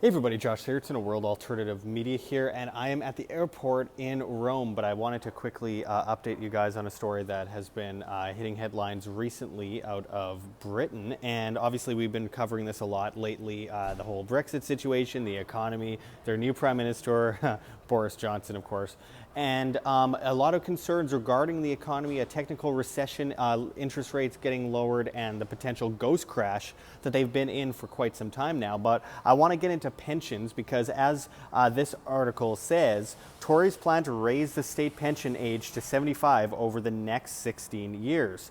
Hey everybody, Josh Sigurdson, a World Alternative Media here, and I am at the airport in Rome, but I wanted to quickly update you guys on a story that has been hitting headlines recently out of Britain, and obviously we've been covering this a lot lately, the whole Brexit situation, the economy, their new Prime Minister, Boris Johnson, of course, and a lot of concerns regarding the economy, a technical recession, interest rates getting lowered, and the potential ghost crash that they've been in for quite some time now. But I want to get into pensions because, as this article says, Tories plan to raise the state pension age to 75 over the next 16 years.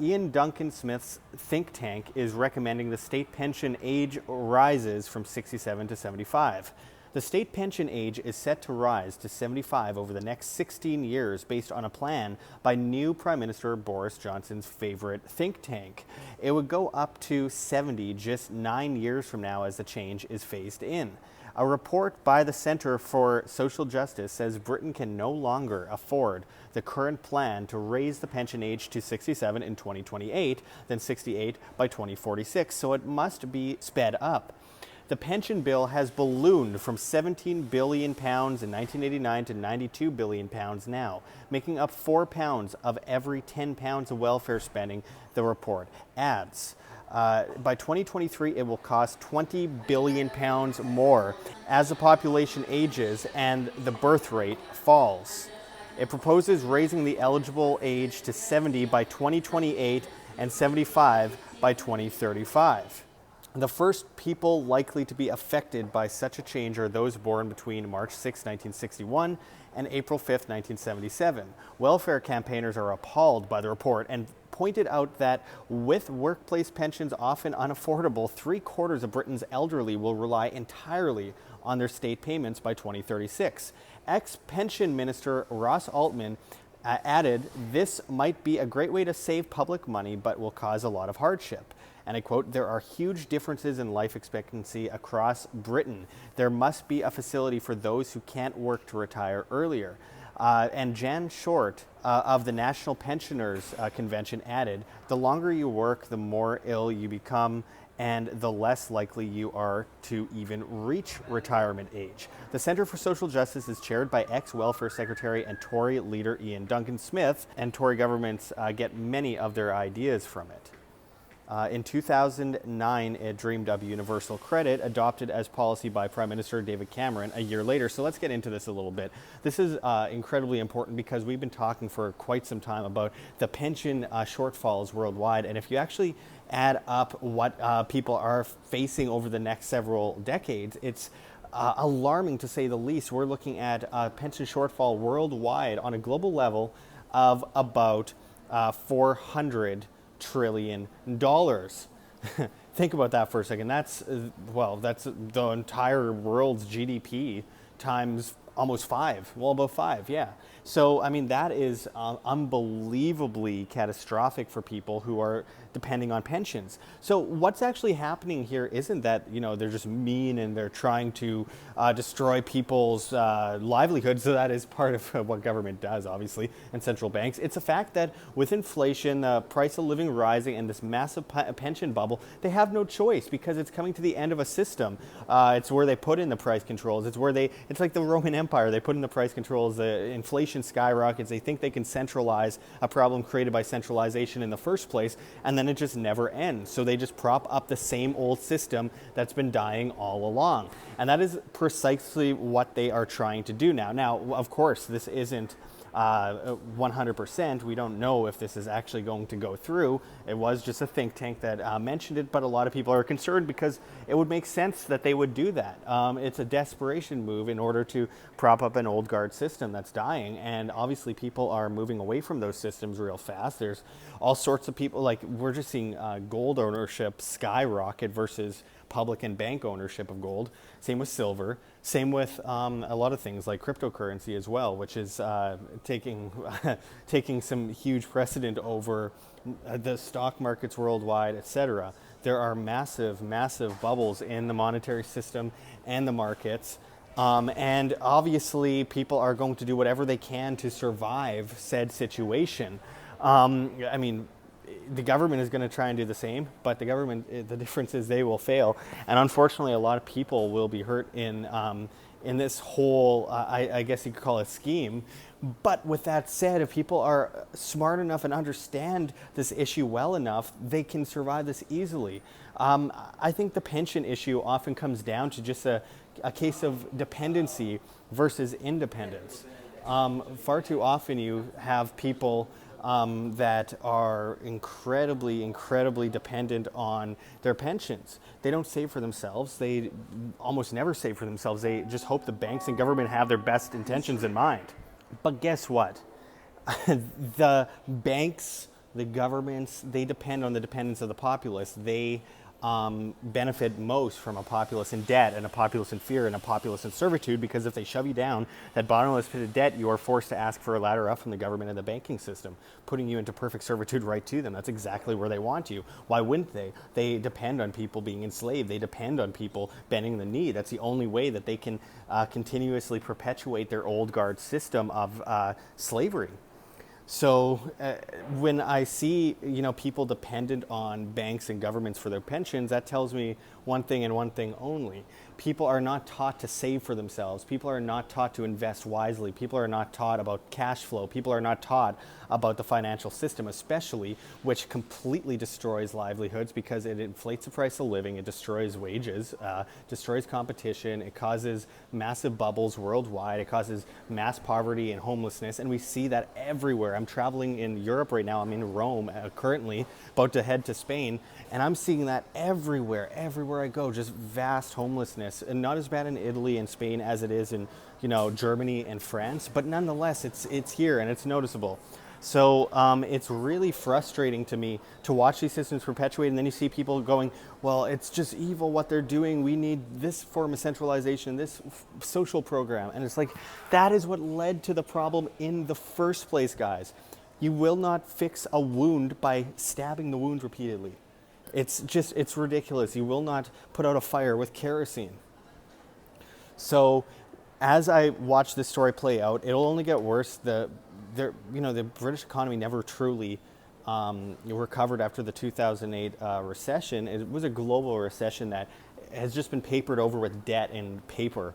Ian Duncan Smith's think tank is recommending the state pension age rises from 67 to 75. The state pension age is set to rise to 75 over the next 16 years based on a plan by new Prime Minister Boris Johnson's favorite think tank. It would go up to 70 just 9 years from now as the change is phased in. A report by the Centre for Social Justice says Britain can no longer afford the current plan to raise the pension age to 67 in 2028, then 68 by 2046, so it must be sped up. The pension bill has ballooned from £17 billion in 1989 to £92 billion now, making up £4 of every £10 of welfare spending, the report adds. By 2023, it will cost £20 billion more as the population ages and the birth rate falls. It proposes raising the eligible age to 70 by 2028 and 75 by 2035. The first people likely to be affected by such a change are those born between March 6, 1961 and April 5, 1977. Welfare campaigners are appalled by the report and pointed out that with workplace pensions often unaffordable, 3/4 of Britain's elderly will rely entirely on their state payments by 2036. Ex-pension minister Ross Altman added, "This might be a great way to save public money, but will cause a lot of hardship." And I quote, "There are huge differences in life expectancy across Britain. There must be a facility for those who can't work to retire earlier." And Jan Short of the National Pensioners Convention added, "The longer you work, the more ill you become, and the less likely you are to even reach retirement age." The Centre for Social Justice is chaired by ex-Welfare Secretary and Tory leader Ian Duncan Smith, and Tory governments get many of their ideas from it. In 2009, it dreamed up universal credit, adopted as policy by Prime Minister David Cameron a year later. So let's get into this a little bit. This is incredibly important because we've been talking for quite some time about the pension shortfalls worldwide. And if you actually add up what people are facing over the next several decades, it's alarming to say the least. We're looking at a pension shortfall worldwide on a global level of about $400 trillion. Think about that for a second. That's the entire world's GDP times almost five, well above five, yeah. So, I mean, that is unbelievably catastrophic for people who are depending on pensions. So what's actually happening here isn't that, they're just mean and they're trying to destroy people's livelihoods. So that is part of what government does, obviously, and central banks. It's a fact that with inflation, the price of living rising, and this massive pension bubble, they have no choice because it's coming to the end of a system. It's where they put in the price controls. It's like the Roman Empire. They put in the price controls, the inflation skyrockets. They think they can centralize a problem created by centralization in the first place, and then it just never ends. So they just prop up the same old system that's been dying all along. And that is precisely what they are trying to do now. Now, of course, this isn't 100%. We don't know if this is actually going to go through. It was just a think tank that mentioned it, but a lot of people are concerned because it would make sense that they would do that. It's a desperation move in order to prop up an old guard system that's dying, and obviously people are moving away from those systems real fast. There's all sorts of people, like we're just seeing gold ownership skyrocket versus public and bank ownership of gold. Same with silver. Same with a lot of things like cryptocurrency as well, which is taking some huge precedent over the stock markets worldwide, etc. There are massive, massive bubbles in the monetary system and the markets. And obviously, people are going to do whatever they can to survive said situation. I mean, the government is going to try and do the same, but the difference is they will fail. And unfortunately, a lot of people will be hurt in this whole, I guess you could call it scheme. But with that said, if people are smart enough and understand this issue well enough, they can survive this easily. I think the pension issue often comes down to just a case of dependency versus independence. Far too often you have people that are incredibly dependent on their pensions. They don't save for themselves. They almost never save for themselves. They just hope the banks and government have their best intentions in mind. But guess what? The banks, the governments, they depend on the dependence of the populace. They benefit most from a populace in debt and a populace in fear and a populace in servitude, because if they shove you down that bottomless pit of debt, you are forced to ask for a ladder up from the government and the banking system, putting you into perfect servitude right to them. That's exactly where they want you. Why wouldn't they? They depend on people being enslaved. They depend on people bending the knee. That's the only way that they can continuously perpetuate their old guard system of slavery. So when I see, people dependent on banks and governments for their pensions, that tells me one thing and one thing only. People are not taught to save for themselves. People are not taught to invest wisely. People are not taught about cash flow. People are not taught about the financial system, especially, which completely destroys livelihoods because it inflates the price of living, it destroys wages, destroys competition, it causes massive bubbles worldwide, it causes mass poverty and homelessness, and we see that everywhere. I'm traveling in Europe right now. I'm in Rome currently, about to head to Spain, and I'm seeing that everywhere I go, just vast homelessness, and not as bad in Italy and Spain as it is in Germany and France, but nonetheless it's here and it's noticeable. So it's really frustrating to me to watch these systems perpetuate, and then you see people going, well, it's just evil what they're doing. We need this form of centralization, this social program. And it's like, that is what led to the problem in the first place, guys. You will not fix a wound by stabbing the wound repeatedly. It's ridiculous. You will not put out a fire with kerosene. So as I watch this story play out, it'll only get worse. The British economy never truly recovered after the 2008 recession. It was a global recession that has just been papered over with debt and paper.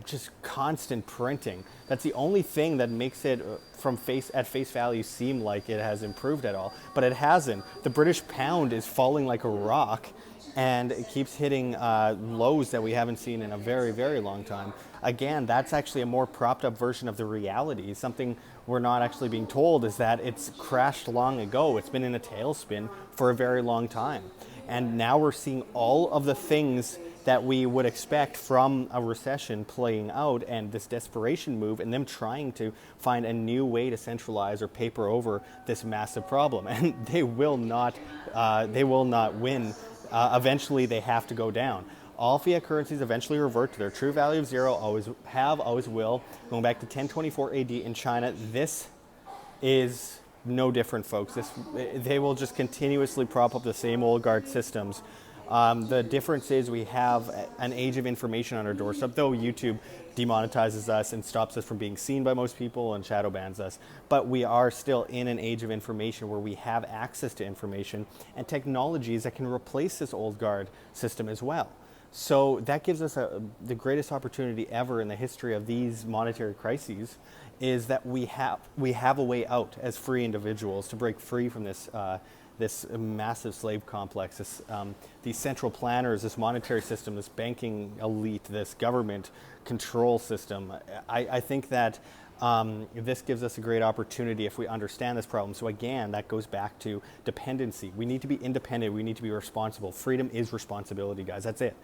Just constant printing. That's the only thing that makes it at face value seem like it has improved at all, but it hasn't. The British pound is falling like a rock, and it keeps hitting lows that we haven't seen in a very, very long time. Again, that's actually a more propped up version of the reality. Something we're not actually being told is that it's crashed long ago. It's been in a tailspin for a very long time. And now we're seeing all of the things that we would expect from a recession playing out, and this desperation move and them trying to find a new way to centralize or paper over this massive problem. And they will not win. Eventually they have to go down. All fiat currencies eventually revert to their true value of zero, always have, always will. Going back to 1024 AD in China, this is no different, folks. They will just continuously prop up the same old guard systems. The difference is we have an age of information on our doorstep, though YouTube demonetizes us and stops us from being seen by most people and shadow bans us. But we are still in an age of information where we have access to information and technologies that can replace this old guard system as well. So that gives us the greatest opportunity ever in the history of these monetary crises, is that we have a way out as free individuals to break free from this massive slave complex, these central planners, this monetary system, this banking elite, this government control system. I think that this gives us a great opportunity if we understand this problem. So again, that goes back to dependency. We need to be independent. We need to be responsible. Freedom is responsibility, guys. That's it.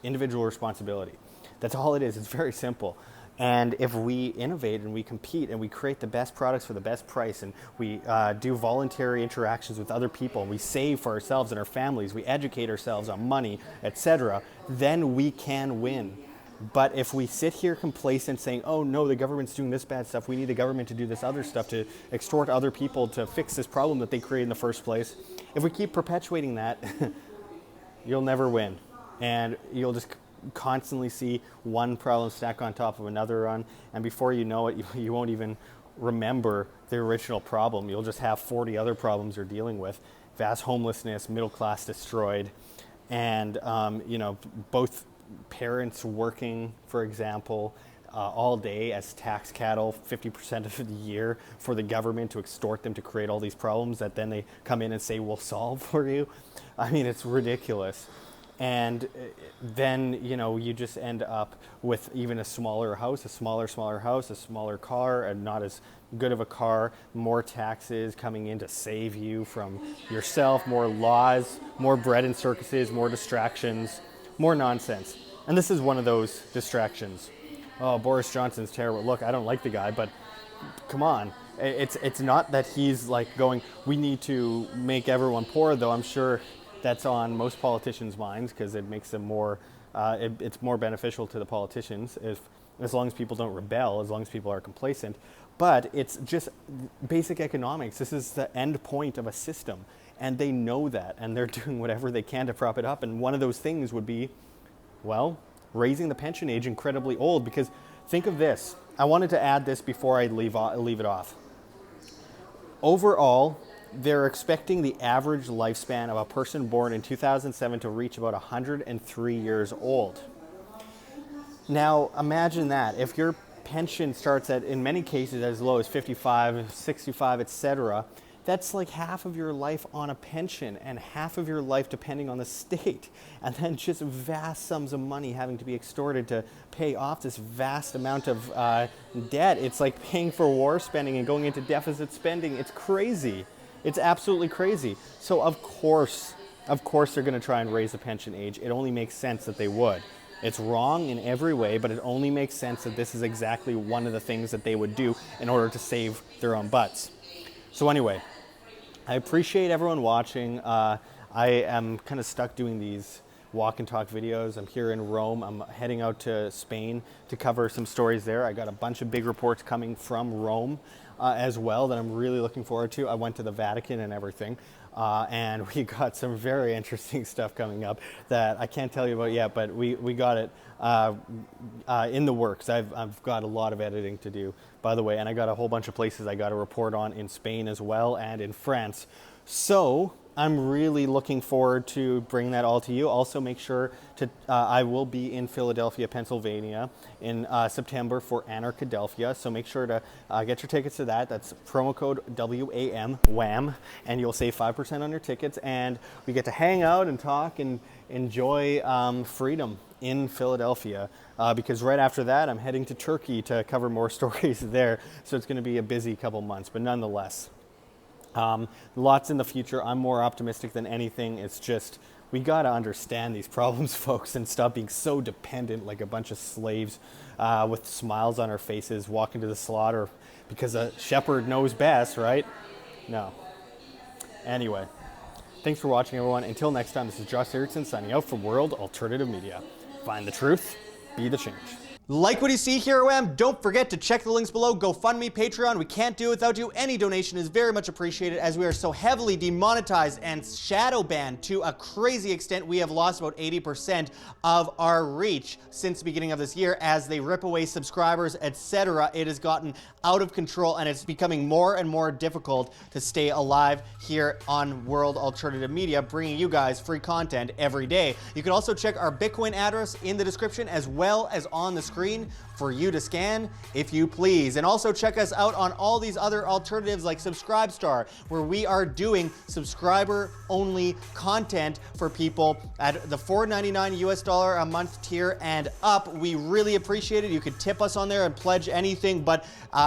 Individual responsibility. That's all it is. It's very simple. And if we innovate and we compete and we create the best products for the best price, and we do voluntary interactions with other people, and we save for ourselves and our families, we educate ourselves on money, etc., then we can win. But if we sit here complacent saying, oh no, the government's doing this bad stuff, we need the government to do this other stuff to extort other people to fix this problem that they created in the first place, if we keep perpetuating that, you'll never win. And you'll just constantly see one problem stack on top of another run, and before you know it, you won't even remember the original problem. You'll just have 40 other problems you're dealing with. Vast homelessness, middle class destroyed, and both parents working, for example, all day as tax cattle, 50% of the year for the government to extort them to create all these problems that then they come in and say, we'll solve for you. I mean, it's ridiculous. And then, you just end up with even a smaller house, a smaller house, a smaller car, and not as good of a car, more taxes coming in to save you from yourself, more laws, more bread and circuses, more distractions, more nonsense. And this is one of those distractions. Oh, Boris Johnson's terrible. Look, I don't like the guy, but come on. It's not that he's like going, we need to make everyone poor, though I'm sure that's on most politicians' minds because it makes them more, it's more beneficial to the politicians as long as people don't rebel, as long as people are complacent. But it's just basic economics. This is the end point of a system, and they know that, and they're doing whatever they can to prop it up. And one of those things would be, well, raising the pension age incredibly old, because think of this. I wanted to add this before I leave it off. Overall, they're expecting the average lifespan of a person born in 2007 to reach about 103 years old. Now, imagine that. If your pension starts at, in many cases, as low as 55, 65, etc., that's like half of your life on a pension and half of your life depending on the state. And then just vast sums of money having to be extorted to pay off this vast amount of debt. It's like paying for war spending and going into deficit spending. It's crazy. It's absolutely crazy. So of course they're going to try and raise the pension age. It only makes sense that they would. It's wrong in every way, but it only makes sense that this is exactly one of the things that they would do in order to save their own butts. So anyway, I appreciate everyone watching. I am kind of stuck doing these walk and talk videos. I'm here in Rome. I'm heading out to Spain to cover some stories there. I got a bunch of big reports coming from Rome as well that I'm really looking forward to. I went to the Vatican and everything. And we got some very interesting stuff coming up that I can't tell you about yet, but we got it in the works. I've got a lot of editing to do, by the way, and I got a whole bunch of places I got to report on in Spain as well and in France. So I'm really looking forward to bring that all to you. Also, make sure to, I will be in Philadelphia, Pennsylvania in September for Anarchadelphia. So make sure to get your tickets to that. That's promo code WAM, and you'll save 5% on your tickets. And we get to hang out and talk and enjoy freedom in Philadelphia. Because right after that, I'm heading to Turkey to cover more stories there. So it's going to be a busy couple months, but nonetheless. Lots in the future. I'm more optimistic than anything. It's just, we got to understand these problems, folks, and stop being so dependent like a bunch of slaves with smiles on our faces walking to the slaughter because a shepherd knows best, right? No. Anyway, thanks for watching, everyone. Until next time, this is Josh Sigurdson signing out from World Alternative Media. Find the truth, be the change. Like what you see here, WAM? Don't forget to check the links below. GoFundMe, Patreon. We can't do it without you. Any donation is very much appreciated as we are so heavily demonetized and shadow banned to a crazy extent. We have lost about 80% of our reach since the beginning of this year as they rip away subscribers, etc. It has gotten out of control and it's becoming more and more difficult to stay alive here on World Alternative Media, bringing you guys free content every day. You can also check our Bitcoin address in the description as well as on the screen for you to scan if you please. And also check us out on all these other alternatives like Subscribestar, where we are doing subscriber only content for people at the $4.99 US a month tier and up. We really appreciate it. You could tip us on there and pledge anything, but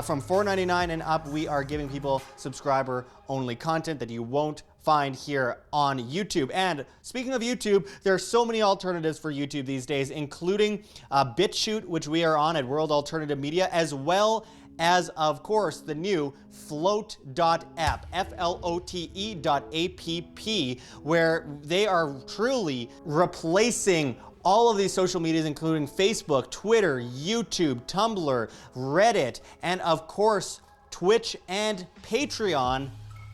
from $4.99 and up, we are giving people subscriber only content that you won't find here on YouTube. And speaking of YouTube, there are so many alternatives for YouTube these days, including BitChute, which we are on at World Alternative Media, as well as, of course, the new flote.app, flote.app, where they are truly replacing all of these social medias, including Facebook, Twitter, YouTube, Tumblr, Reddit, and of course, Twitch and Patreon,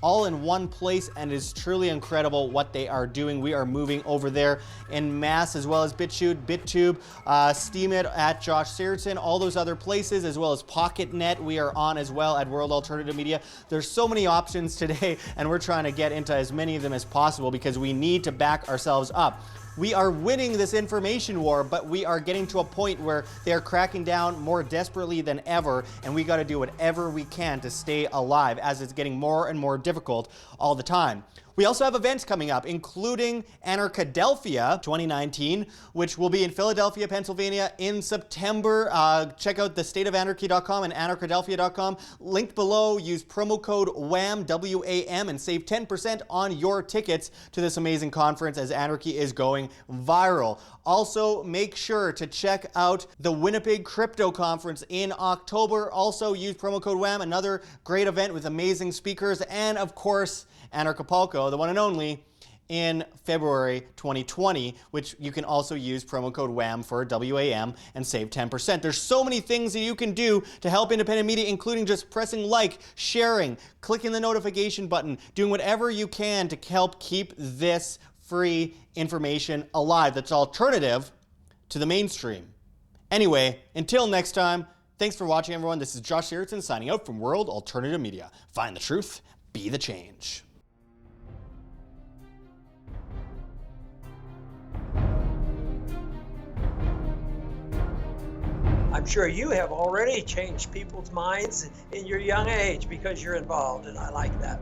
all in one place, and it is truly incredible what they are doing. We are moving over there in mass, as well as BitChute, BitTube, Steemit at Josh Sigurdson, all those other places, as well as PocketNet. We are on as well at World Alternative Media. There's so many options today, and we're trying to get into as many of them as possible because we need to back ourselves up. We are winning this information war, but we are getting to a point where they are cracking down more desperately than ever, and we got to do whatever we can to stay alive as it's getting more and more difficult all the time. We also have events coming up, including Anarchadelphia 2019, which will be in Philadelphia, Pennsylvania in September. Check out thestateofanarchy.com and anarchadelphia.com. Linked below, use promo code WHAM, W-A-M, and save 10% on your tickets to this amazing conference as anarchy is going viral. Also, make sure to check out the Winnipeg Crypto Conference in October. Also, use promo code WHAM, another great event with amazing speakers, and of course, Anarchapulco, the one and only, in February 2020, which you can also use promo code WHAM for WAM and save 10%. There's so many things that you can do to help independent media, including just pressing like, sharing, clicking the notification button, doing whatever you can to help keep this free information alive that's alternative to the mainstream. Anyway, until next time, thanks for watching, everyone. This is Josh Sigurdson signing out from World Alternative Media. Find the truth, be the change. I'm sure you have already changed people's minds in your young age because you're involved, and I like that.